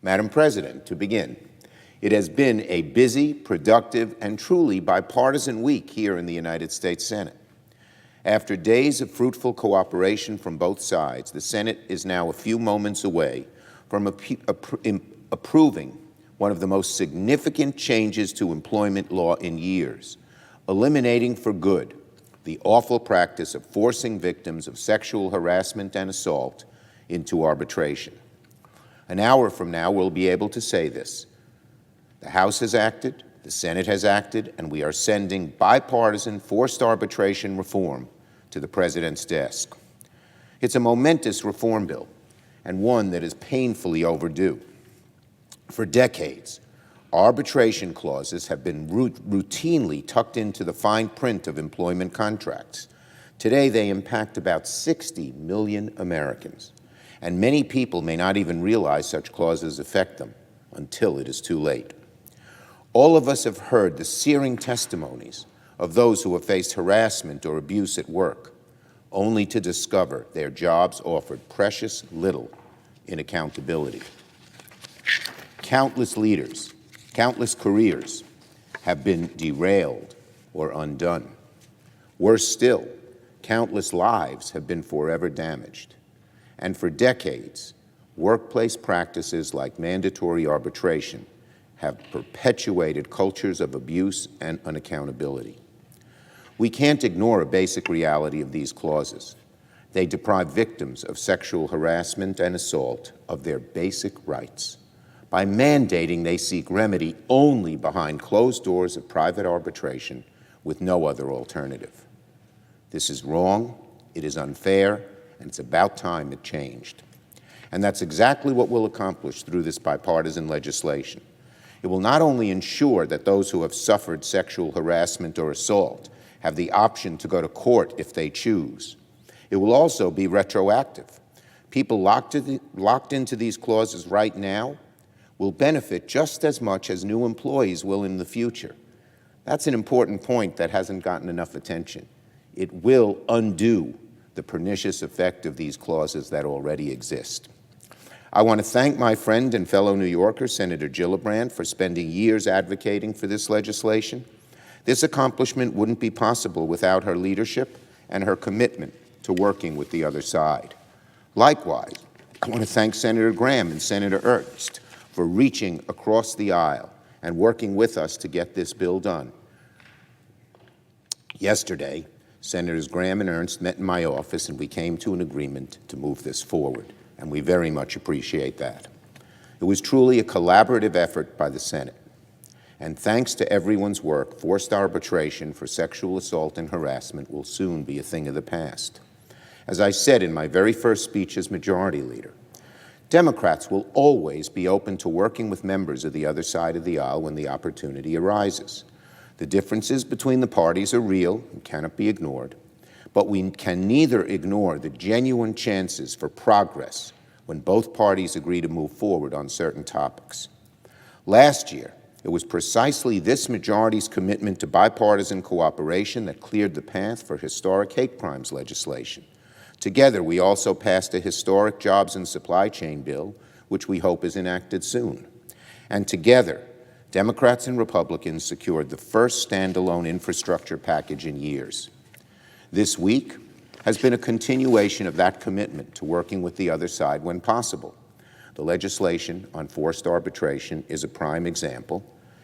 Madam President, to begin, it has been a busy, productive, and truly bipartisan week here in the United States Senate. After days of fruitful cooperation from both sides, the Senate is now a few moments away from approving one of the most significant changes to employment law in years, eliminating for good the awful practice of forcing victims of sexual harassment and assault into arbitration. An hour from now, we'll be able to say this. The House has acted, the Senate has acted, and we are sending bipartisan forced arbitration reform to the President's desk. It's a momentous reform bill, and one that is painfully overdue. For decades, arbitration clauses have been routinely tucked into the fine print of employment contracts. Today, they impact about 60 million Americans, and many people may not even realize such clauses affect them until it is too late. All of us have heard the searing testimonies of those who have faced harassment or abuse at work, only to discover their jobs offered precious little in accountability. Countless leaders, countless careers have been derailed or undone. Worse still, countless lives have been forever damaged. And for decades, workplace practices like mandatory arbitration have perpetuated cultures of abuse and unaccountability. We can't ignore a basic reality of these clauses. They deprive victims of sexual harassment and assault of their basic rights by mandating they seek remedy only behind closed doors of private arbitration with no other alternative. This is wrong, it is unfair, and it's about time it changed. And that's exactly what we'll accomplish through this bipartisan legislation. It will not only ensure that those who have suffered sexual harassment or assault have the option to go to court if they choose. It will also be retroactive. People locked into these clauses right now will benefit just as much as new employees will in the future. That's an important point that hasn't gotten enough attention. It will undo the pernicious effect of these clauses that already exist. I want to thank my friend and fellow New Yorker, Senator Gillibrand, for spending years advocating for this legislation. This accomplishment wouldn't be possible without her leadership and her commitment to working with the other side. Likewise, I want to thank Senator Graham and Senator Ernst for reaching across the aisle and working with us to get this bill done. Yesterday, Senators Graham and Ernst met in my office and we came to an agreement to move this forward, and we very much appreciate that. It was truly a collaborative effort by the Senate. And thanks to everyone's work, forced arbitration for sexual assault and harassment will soon be a thing of the past. As I said in my very first speech as Majority Leader, Democrats will always be open to working with members of the other side of the aisle when the opportunity arises. The differences between the parties are real and cannot be ignored, but we can neither ignore the genuine chances for progress when both parties agree to move forward on certain topics. Last year, it was precisely this majority's commitment to bipartisan cooperation that cleared the path for historic hate crimes legislation. Together, we also passed a historic jobs and supply chain bill, which we hope is enacted soon. And together, Democrats and Republicans secured the first standalone infrastructure package in years. This week has been a continuation of that commitment to working with the other side when possible. The legislation on forced arbitration is a prime example,